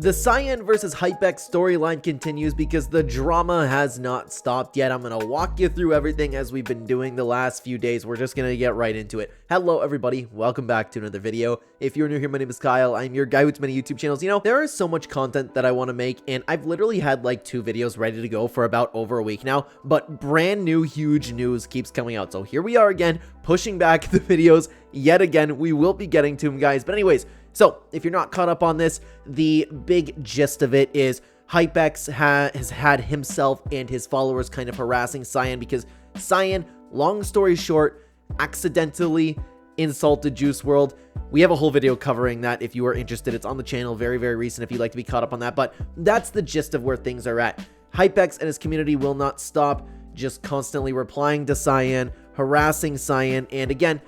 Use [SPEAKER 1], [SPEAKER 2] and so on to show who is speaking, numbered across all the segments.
[SPEAKER 1] The Cyan versus Hypex storyline continues because the drama has not stopped yet. I'm going to walk you through everything as we've been doing the last few days. We're just going to get right into it. Hello everybody, welcome back to another video. If you're new here, my name is Kyle. I'm your guy with many YouTube channels. You know, there is so much content that I want to make, and I've literally had like 2 videos ready to go for about over a week now, but brand new huge news keeps coming out. So here we are again, pushing back the videos yet again. We will be getting to them, guys. But anyways, so, if you're not caught up on this, the big gist of it is Hypex has had himself and his followers kind of harassing Cyan because Cyan, long story short, accidentally insulted Juice WRLD. We have a whole video covering that if you are interested. It's on the channel, very, very recent if you'd like to be caught up on that. But that's the gist of where things are at. Hypex and his community will not stop just constantly replying to Cyan, harassing Cyan, and again,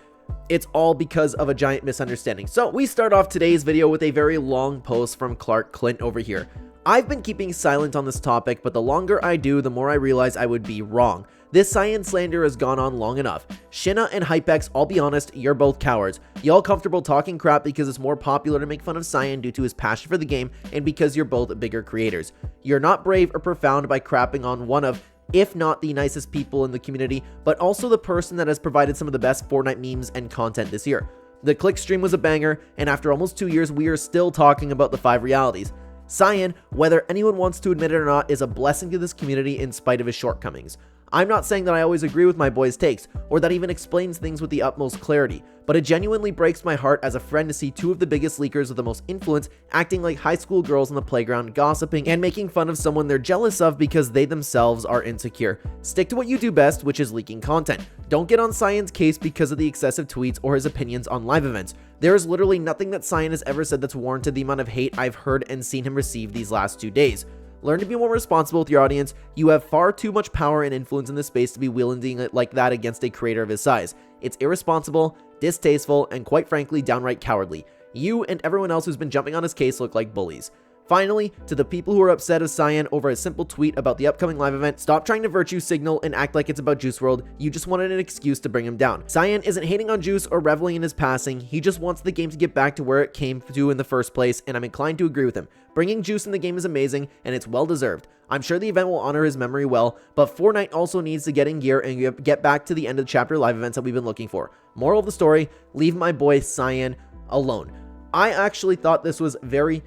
[SPEAKER 1] it's all because of a giant misunderstanding. So we start off today's video with a very long post from Klarque Clint over here. I've been keeping silent on this topic, but the longer I do, the more I realize I would be wrong. This Cyan slander has gone on long enough. Shinna and Hypex, I'll be honest, you're both cowards. Y'all comfortable talking crap because it's more popular to make fun of Cyan due to his passion for the game and because you're both bigger creators. You're not brave or profound by crapping on one of, if not the nicest people in the community, but also the person that has provided some of the best Fortnite memes and content this year. The Click stream was a banger, and after almost 2 years, we are still talking about the 5 realities. Cyan, whether anyone wants to admit it or not, is a blessing to this community in spite of his shortcomings. I'm not saying that I always agree with my boy's takes, or that even explains things with the utmost clarity, but it genuinely breaks my heart as a friend to see 2 of the biggest leakers with the most influence acting like high school girls on the playground, gossiping and making fun of someone they're jealous of because they themselves are insecure. Stick to what you do best, which is leaking content. Don't get on Cyan's case because of the excessive tweets or his opinions on live events. There is literally nothing that Cyan has ever said that's warranted the amount of hate I've heard and seen him receive these last 2 days. Learn to be more responsible with your audience. You have far too much power and influence in this space to be wielding it like that against a creator of his size. It's irresponsible, distasteful, and quite frankly, downright cowardly. You and everyone else who's been jumping on his case look like bullies. Finally, to the people who are upset of Cyan over a simple tweet about the upcoming live event, stop trying to virtue signal and act like it's about Juice WRLD. You just wanted an excuse to bring him down. Cyan isn't hating on Juice or reveling in his passing. He just wants the game to get back to where it came to in the first place, and I'm inclined to agree with him. Bringing Juice in the game is amazing, and it's well deserved. I'm sure the event will honor his memory well, but Fortnite also needs to get in gear and get back to the end of the chapter live events that we've been looking for. Moral of the story, leave my boy Cyan alone. I actually thought this was very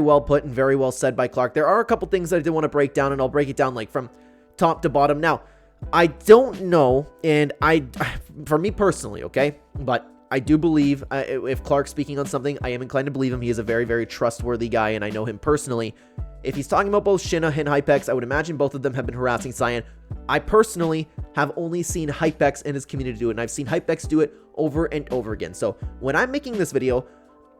[SPEAKER 1] well put and very well said by Klarque. There are a couple things that I did want to break down, and I'll break it down like from top to bottom. Now, I don't know, and for me personally, okay, but I do believe if Klarque's speaking on something, I am inclined to believe him. He is a very trustworthy guy, and I know him personally. If he's talking about both Shinna and Hypex, I would imagine both of them have been harassing Cyan. I personally have only seen Hypex and his community do it, and I've seen Hypex do it over and over again. So when I'm making this video,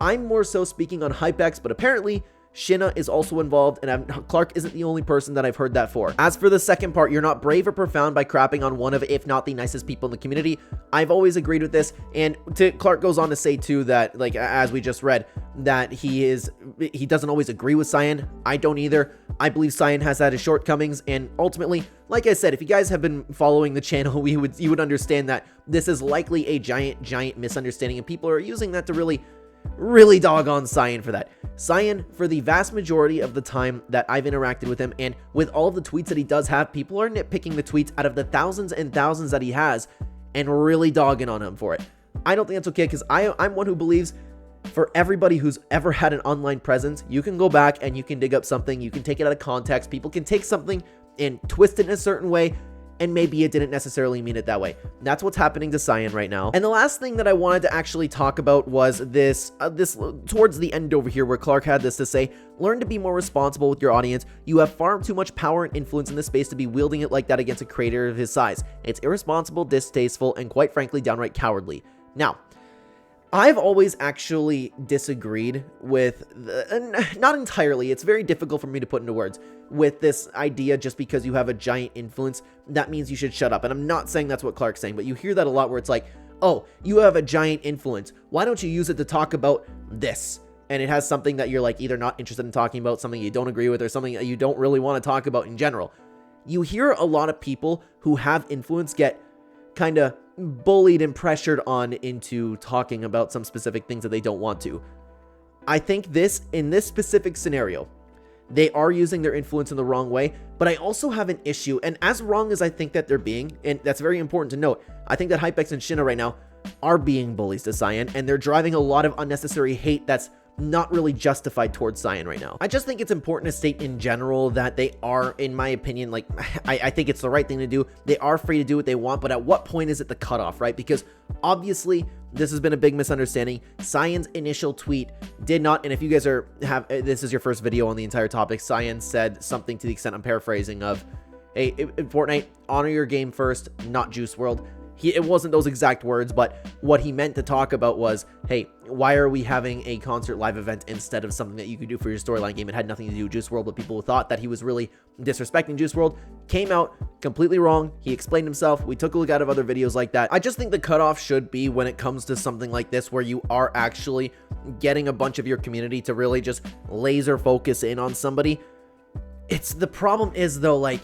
[SPEAKER 1] I'm more so speaking on Hypex, but apparently Shinna is also involved, and Klarque isn't the only person that I've heard that for. As for the second part, you're not brave or profound by crapping on one of, if not the nicest people in the community. I've always agreed with this, and Klarque goes on to say too that, like, as we just read, that he doesn't always agree with Cyan. I don't either. I believe Cyan has had his shortcomings, and ultimately, like I said, if you guys have been following the channel, you would understand that this is likely a giant misunderstanding, and people are using that to really dog on Cyan for that. Cyan, for the vast majority of the time that I've interacted with him, and with all of the tweets that he does have, people are nitpicking the tweets out of the thousands and thousands that he has and really dogging on him for it. I don't think that's okay, because I'm one who believes for everybody who's ever had an online presence, you can go back and you can dig up something, you can take it out of context, people can take something and twist it in a certain way, and maybe it didn't necessarily mean it that way. That's what's happening to Cyan right now. And the last thing that I wanted to actually talk about was this towards the end over here, where Klarque had this to say: learn to be more responsible with your audience. You have far too much power and influence in this space to be wielding it like that against a creator of his size. It's irresponsible, distasteful, and quite frankly, downright cowardly. Now, I've always actually disagreed with, not entirely, it's very difficult for me to put into words, with this idea just because you have a giant influence, that means you should shut up. And I'm not saying that's what Klarque's saying, but you hear that a lot where it's like, oh, you have a giant influence, why don't you use it to talk about this? And it has something that you're like either not interested in talking about, something you don't agree with, or something that you don't really want to talk about in general. You hear a lot of people who have influence get kind of bullied and pressured on into talking about some specific things that they don't want to. I think in this specific scenario, they are using their influence in the wrong way, but I also have an issue, and as wrong as I think that they're being, and that's very important to note, I think that Hypex and Shinna right now are being bullies to Cyan, and they're driving a lot of unnecessary hate that's not really justified towards Cyan right now. I just think it's important to state in general that they are, in my opinion, like, I think it's the right thing to do. They are free to do what they want, but at what point is it the cutoff, right? Because obviously, this has been a big misunderstanding. Cyan's initial tweet did not, and if you guys this is your first video on the entire topic, Cyan said something to the extent, I'm paraphrasing, of, hey, in Fortnite, honor your game first, not Juice WRLD. It wasn't those exact words, but what he meant to talk about was, hey, why are we having a concert live event instead of something that you could do for your storyline game? It had nothing to do with Juice WRLD, but people who thought that he was really disrespecting Juice WRLD came out completely wrong. He explained himself. We took a look at other videos like that. I just think the cutoff should be when it comes to something like this, where you are actually getting a bunch of your community to really just laser focus in on somebody. The problem is, though, like,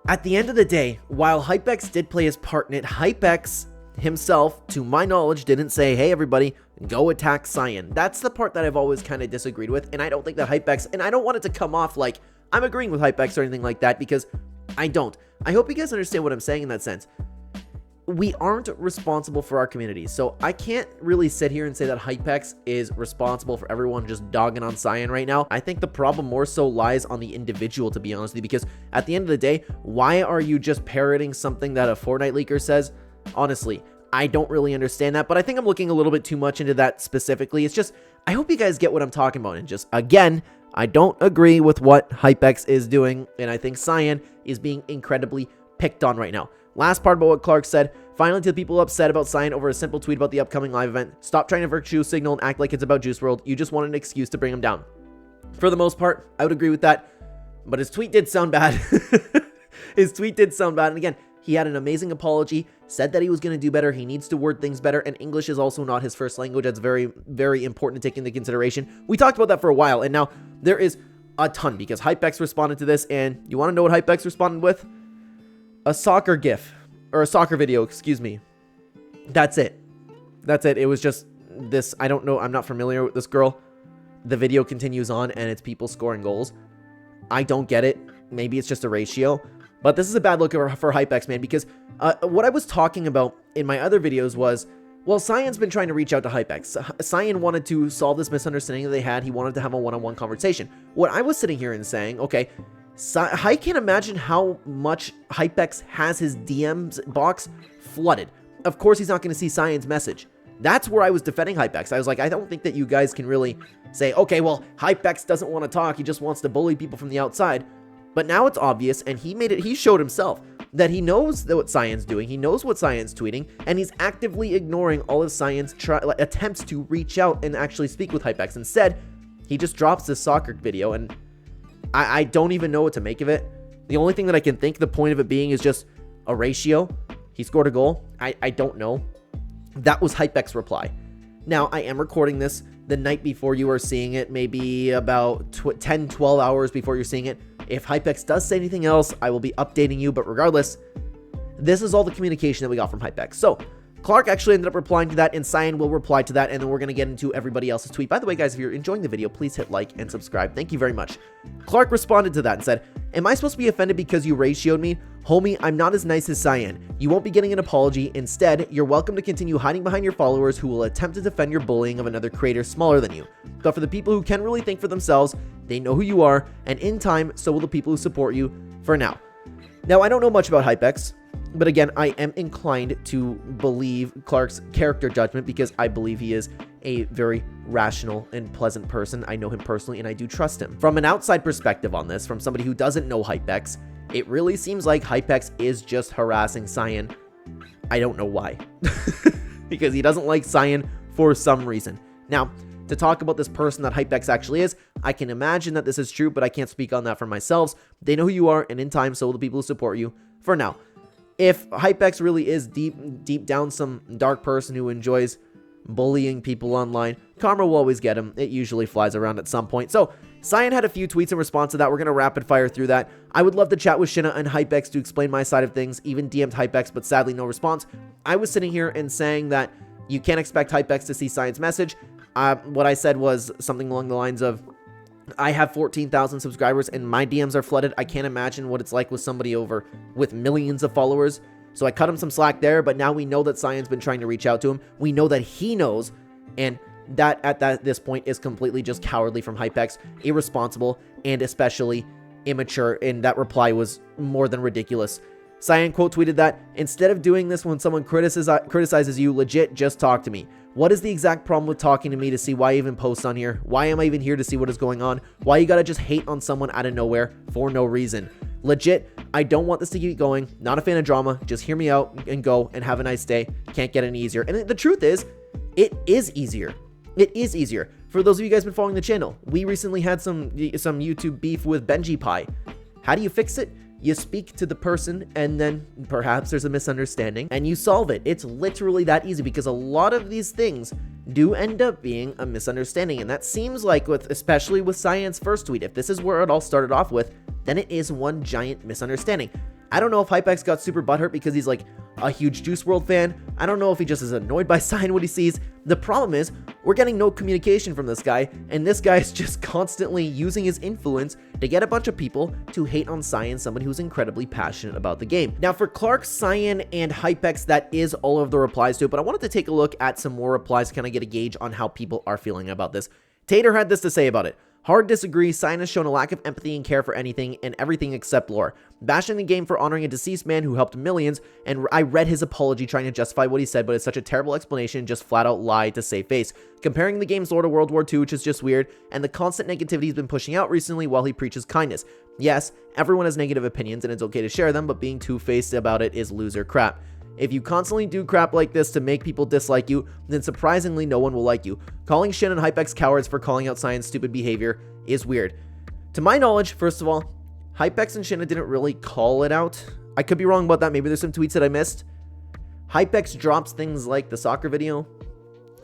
[SPEAKER 1] at the end of the day, while Hypex did play his part in it, Hypex himself, to my knowledge, didn't say, hey, everybody, go attack Cyan. That's the part that I've always kind of disagreed with, and I don't think that Hypex, and I don't want it to come off like I'm agreeing with Hypex or anything like that, because I don't. I hope you guys understand what I'm saying in that sense. We aren't responsible for our community, so I can't really sit here and say that Hypex is responsible for everyone just dogging on Cyan right now. I think the problem more so lies on the individual, to be honest with you, because at the end of the day, why are you just parroting something that a Fortnite leaker says? Honestly, I don't really understand that, but I think I'm looking a little bit too much into that specifically. It's just, I hope you guys get what I'm talking about, and just, again, I don't agree with what Hypex is doing, and I think Cyan is being incredibly picked on right now. Last part about what Klarque said. Finally, to the people upset about Cyan over a simple tweet about the upcoming live event, stop trying to virtue signal and act like it's about Juice WRLD. You just want an excuse to bring him down. For the most part, I would agree with that, but his tweet did sound bad. His tweet did sound bad, and again, he had an amazing apology, said that he was going to do better, he needs to word things better, and English is also not his first language. That's very, very important to take into consideration. We talked about that for a while, and now there is a ton, because Hypex responded to this, and you want to know what Hypex responded with? A soccer gif, or a soccer video, excuse me. That's it. That's it. It was just this, I don't know, I'm not familiar with this girl. The video continues on, and it's people scoring goals. I don't get it. Maybe it's just a ratio. But this is a bad look for Hypex, man, because what I was talking about in my other videos was, well, Cyan's been trying to reach out to Hypex. Cyan wanted to solve this misunderstanding that they had. He wanted to have a one-on-one conversation. What I was sitting here and saying, okay, I can't imagine how much Hypex has his DMs box flooded. Of course, he's not going to see Cyan's message. That's where I was defending Hypex. I was like, I don't think that you guys can really say, okay, well, Hypex doesn't want to talk. He just wants to bully people from the outside. But now it's obvious, and he showed himself that he knows what Cyan's doing. He knows what Cyan's tweeting, and he's actively ignoring all of Cyan's attempts to reach out and actually speak with Hypex. Instead, he just drops this soccer video, and I don't even know what to make of it. The only thing that I can think the point of it being is just a ratio. He scored a goal. I don't know. That was Hypex's reply. Now, I am recording this the night before you are seeing it, maybe about 10, 12 hours before you're seeing it. If Hypex does say anything else, I will be updating you, but regardless, this is all the communication that we got from Hypex. So, Klarque actually ended up replying to that, and Cyan will reply to that, and then we're going to get into everybody else's tweet. By the way, guys, if you're enjoying the video, please hit like and subscribe. Thank you very much. Klarque responded to that and said, am I supposed to be offended because you ratioed me? Homie, I'm not as nice as Cyan. You won't be getting an apology. Instead, you're welcome to continue hiding behind your followers who will attempt to defend your bullying of another creator smaller than you. But for the people who can really think for themselves, they know who you are, and in time, so will the people who support you for now. Now, I don't know much about Hypex, but again, I am inclined to believe Klarque's character judgment because I believe he is a very rational and pleasant person. I know him personally, and I do trust him. From an outside perspective on this, from somebody who doesn't know Hypex, it really seems like Hypex is just harassing Cyan. I don't know why. Because he doesn't like Cyan for some reason. Now, to talk about this person that Hypex actually is, I can imagine that this is true, but I can't speak on that for myself. They know who you are, and in time, so will the people who support you for now. If Hypex really is deep down some dark person who enjoys bullying people online, karma will always get him. It usually flies around at some point. So, Cyan had a few tweets in response to that. We're going to rapid fire through that. I would love to chat with Shinna and Hypex to explain my side of things. Even DM'd Hypex, but sadly no response. I was sitting here and saying that you can't expect Hypex to see Cyan's message. What I said was something along the lines of, I have 14,000 subscribers and my DMs are flooded. I can't imagine what it's like with somebody with millions of followers. So I cut him some slack there, but now we know that Cyan's been trying to reach out to him. We know that he knows, and that at this point is completely just cowardly from Hypex, irresponsible, and especially immature, and that reply was more than ridiculous. Cyan quote tweeted that, instead of doing this when someone criticizes you, legit just talk to me. What is the exact problem with talking to me to see why I even post on here? Why am I even here to see what is going on? Why you gotta just hate on someone out of nowhere for no reason? Legit, I don't want this to keep going. Not a fan of drama. Just hear me out and go and have a nice day. Can't get any easier. And the truth is, it is easier. It is easier. For those of you guys who've been following the channel, we recently had some YouTube beef with Benji Pie. How do you fix it? You speak to the person, and then perhaps there's a misunderstanding, and you solve it. It's literally that easy, because a lot of these things do end up being a misunderstanding, and that seems like, especially with Cyan's first tweet, if this is where it all started off with, then it is one giant misunderstanding. I don't know if Hypex got super butthurt because he's like a huge Juice WRLD fan. I don't know if he just is annoyed by Cyan what he sees. The problem is, we're getting no communication from this guy, and this guy is just constantly using his influence to get a bunch of people to hate on Cyan, someone who's incredibly passionate about the game. Now for Klarque, Cyan, and Hypex, that is all of the replies to it, but I wanted to take a look at some more replies to kind of get a gauge on how people are feeling about this. Tater had this to say about it. Hard disagree. Cyan has shown a lack of empathy and care for anything and everything except lore. Bashing the game for honoring a deceased man who helped millions, and I read his apology trying to justify what he said, but it's such a terrible explanation, just flat out lie to save face. Comparing the game's lore to World War II, which is just weird, and the constant negativity he's been pushing out recently while he preaches kindness. Yes, everyone has negative opinions and it's okay to share them, but being two-faced about it is loser crap. If you constantly do crap like this to make people dislike you, then surprisingly no one will like you. Calling Shin and Hypex cowards for calling out Cyan's stupid behavior is weird. To my knowledge, first of all, Hypex and Shin didn't really call it out. I could be wrong about that. Maybe there's some tweets that I missed. Hypex drops things like the soccer video.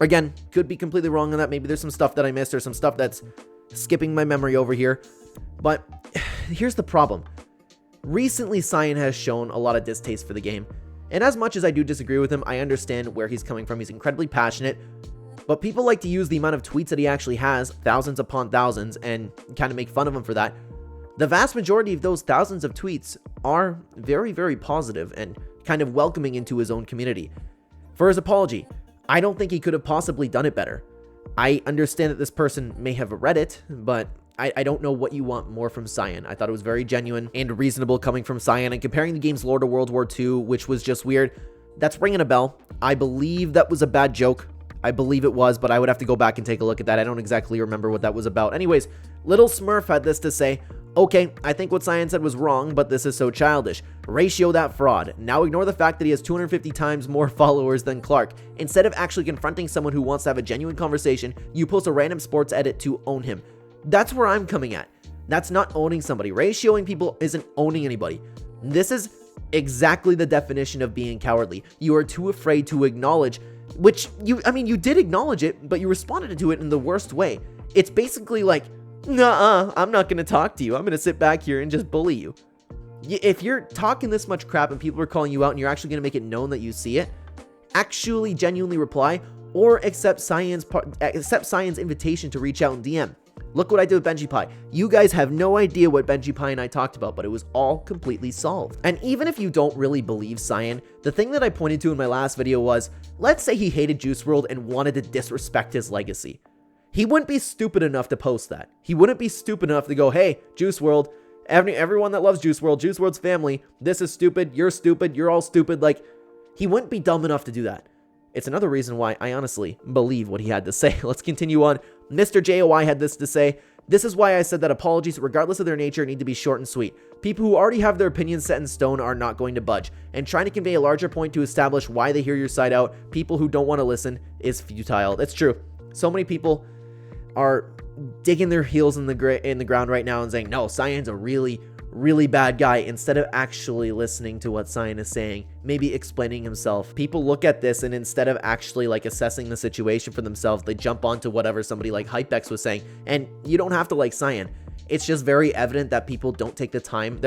[SPEAKER 1] Again, could be completely wrong on that. Maybe there's some stuff that I missed or some stuff that's skipping my memory over here. But here's the problem. Recently, Cyan has shown a lot of distaste for the game. And as much as I do disagree with him, I understand where he's coming from. He's incredibly passionate. But people like to use the amount of tweets that he actually has, thousands upon thousands, and kind of make fun of him for that. The vast majority of those thousands of tweets are very, very positive and kind of welcoming into his own community. For his apology, I don't think he could have possibly done it better. I understand that this person may have read it, but I don't know what you want more from Cyan. I thought it was very genuine and reasonable coming from Cyan, and comparing the game's lore to World War II, which was just weird, that's ringing a bell. I believe that was a bad joke. I believe it was, but I would have to go back and take a look at that. I don't exactly remember what that was about. Anyways, Little Smurf had this to say, okay, I think what Cyan said was wrong, but this is so childish. Ratio that fraud. Now ignore the fact that he has 250 times more followers than Klarque. Instead of actually confronting someone who wants to have a genuine conversation, you post a random sports edit to own him. That's where I'm coming at. That's not owning somebody. Ratioing people isn't owning anybody. This is exactly the definition of being cowardly. You are too afraid to acknowledge, which you did acknowledge it, but you responded to it in the worst way. It's basically like, nah, I'm not going to talk to you. I'm going to sit back here and just bully you. If you're talking this much crap and people are calling you out and you're actually going to make it known that you see it, actually genuinely reply or accept Cyan's invitation to reach out and DM. Look what I did with Benji Pie. You guys have no idea what Benji Pie and I talked about, but it was all completely solved. And even if you don't really believe Cyan, the thing that I pointed to in my last video was, let's say he hated Juice WRLD and wanted to disrespect his legacy. He wouldn't be stupid enough to post that. He wouldn't be stupid enough to go, hey, Juice WRLD, everyone that loves Juice WRLD, Juice WRLD's family, this is stupid, you're all stupid. Like, he wouldn't be dumb enough to do that. It's another reason why I honestly believe what he had to say. Let's continue on. Mr. JOI had this to say, this is why I said that apologies, regardless of their nature, need to be short and sweet. People who already have their opinions set in stone are not going to budge, and trying to convey a larger point to establish why they hear your side out, people who don't want to listen, is futile. That's true. So many people are digging their heels in the ground right now and saying, no, Cyan's a really bad guy, instead of actually listening to what Cyan is saying, maybe explaining himself. People look at this and instead of actually like assessing the situation for themselves, they jump onto whatever somebody like Hypex was saying. And you don't have to like Cyan. It's just very evident that people don't take the time.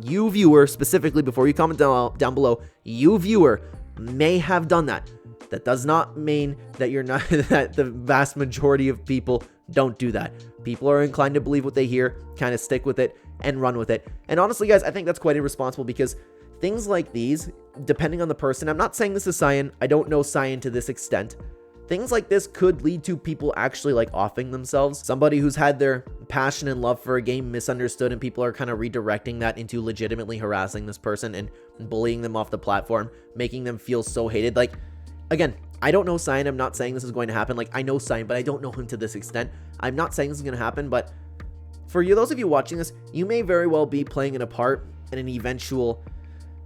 [SPEAKER 1] You viewer, specifically, before you comment down below, you viewer may have done that. That does not mean that you're not that the vast majority of people don't do that. People are inclined to believe what they hear, kind of stick with it and run with it. And honestly, guys, I think that's quite irresponsible, because things like these, depending on the person, I'm not saying this is Cyan, I don't know Cyan to this extent. Things like this could lead to people actually like offing themselves. Somebody who's had their passion and love for a game misunderstood, and people are kind of redirecting that into legitimately harassing this person and bullying them off the platform, making them feel so hated. Like, again, I don't know Cyan. I'm not saying this is going to happen. Like, I know Cyan, but I don't know him to this extent. I'm not saying this is going to happen, but for you, those of you watching this, you may very well be playing a part in an eventual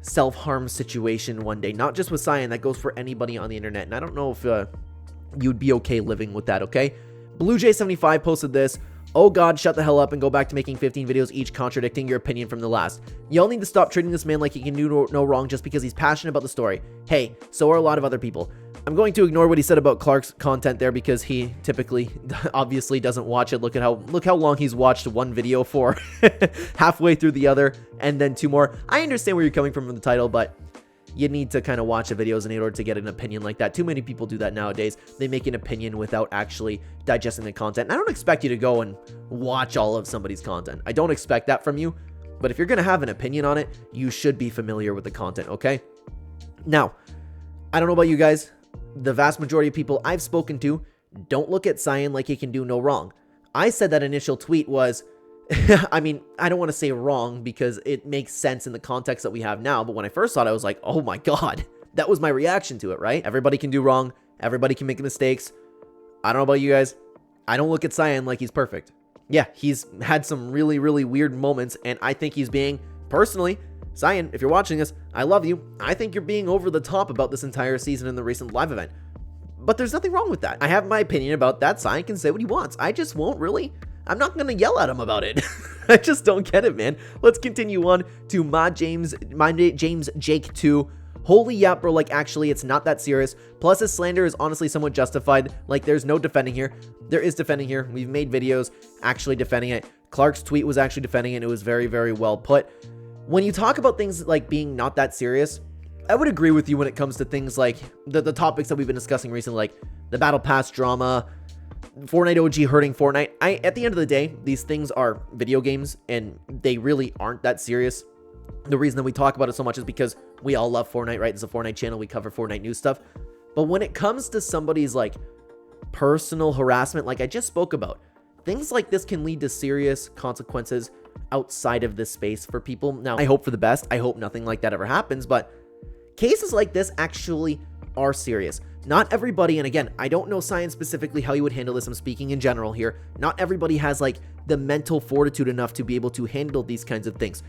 [SPEAKER 1] self-harm situation one day. Not just with Cyan, that goes for anybody on the internet. And I don't know if you'd be okay living with that, okay? BlueJ75 posted this. Oh god, shut the hell up and go back to making 15 videos each contradicting your opinion from the last. Y'all need to stop treating this man like he can do no wrong just because he's passionate about the story. Hey, so are a lot of other people. I'm going to ignore what he said about Clark's content there, because he typically obviously doesn't watch it. Look how long he's watched one video for. Halfway through the other, and then 2 more. I understand where you're coming from the title, but you need to kind of watch the videos in order to get an opinion like that. Too many people do that nowadays. They make an opinion without actually digesting the content. And I don't expect you to go and watch all of somebody's content. I don't expect that from you. But if you're going to have an opinion on it, you should be familiar with the content, okay? Now, I don't know about you guys. The vast majority of people I've spoken to don't look at Cyan like he can do no wrong. I said that initial tweet was, I mean, I don't want to say wrong because it makes sense in the context that we have now. But when I first saw it, I was like, oh my god, that was my reaction to it, right? Everybody can do wrong. Everybody can make mistakes. I don't know about you guys. I don't look at Cyan like he's perfect. Yeah, he's had some really, really weird moments. And I think he's being, personally, Cyan, if you're watching this, I love you. I think you're being over the top about this entire season in the recent live event. But there's nothing wrong with that. I have my opinion about that. Cyan can say what he wants. I just won't really. I'm not going to yell at him about it. I just don't get it, man. Let's continue on to my James Jake 2. Holy yeah, bro, like, actually, it's not that serious. Plus, his slander is honestly somewhat justified. Like, there's no defending here. There is defending here. We've made videos actually defending it. Clark's tweet was actually defending it. It was very, very well put. When you talk about things like being not that serious, I would agree with you when it comes to things like the topics that we've been discussing recently, like the Battle Pass drama, Fortnite OG hurting Fortnite. At the end of the day, these things are video games, and they really aren't that serious. The reason that we talk about it so much is because we all love Fortnite, right? It's a Fortnite channel. We cover Fortnite news stuff. But when it comes to somebody's like personal harassment, like I just spoke about, things like this can lead to serious consequences outside of this space for people. Now, I hope for the best. I hope nothing like that ever happens, but cases like this actually are serious. Not everybody, and again, I don't know Cyan specifically how you would handle this. I'm speaking in general here. Not everybody has like the mental fortitude enough to be able to handle these kinds of things.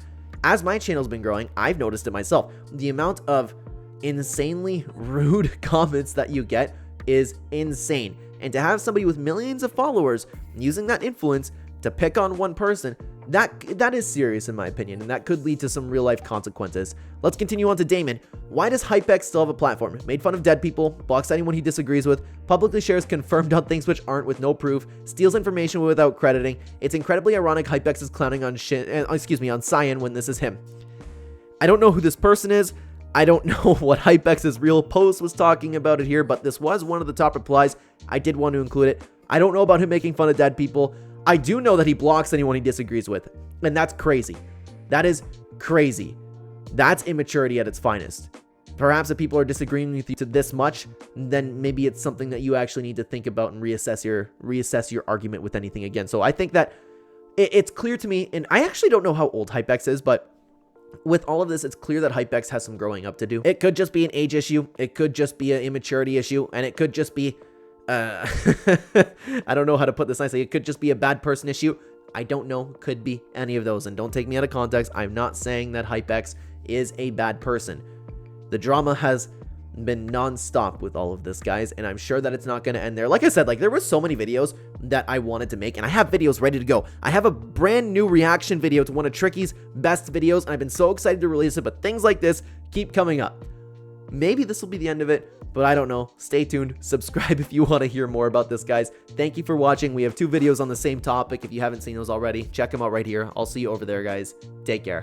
[SPEAKER 1] As my channel's been growing, I've noticed it myself. The amount of insanely rude comments that you get is insane. And to have somebody with millions of followers using that influence to pick on one person, that is serious in my opinion, and that could lead to some real life consequences. Let's continue on to Damon. Why does Hypex still have a platform? Made fun of dead people, blocks anyone he disagrees with, publicly shares confirmed on things which aren't with no proof, steals information without crediting. It's incredibly ironic Hypex is clowning on on Cyan when this is him. I don't know who this person is. I don't know what Hypex's real post was talking about it here, but this was one of the top replies. I did want to include it. I don't know about him making fun of dead people. I do know that he blocks anyone he disagrees with, and that's crazy. That is crazy. That's immaturity at its finest. Perhaps if people are disagreeing with you to this much, then maybe it's something that you actually need to think about and reassess your argument with anything again. So I think that it's clear to me, and I actually don't know how old Hypex is, but with all of this, it's clear that Hypex has some growing up to do. It could just be an age issue. It could just be an immaturity issue, and it could just be I don't know how to put this nicely. It could just be a bad person issue. I don't know. Could be any of those. And don't take me out of context. I'm not saying that Hypex is a bad person. The drama has been non-stop with all of this, guys, and I'm sure that it's not going to end there. Like I said, like there were so many videos that I wanted to make, and I have videos ready to go. I have a brand new reaction video to one of Tricky's best videos, and I've been so excited to release it, but things like this keep coming up. Maybe this will be the end of it, but I don't know. Stay tuned. Subscribe if you want to hear more about this, guys. Thank you for watching. We have 2 videos on the same topic. If you haven't seen those already, check them out right here. I'll see you over there, guys. Take care.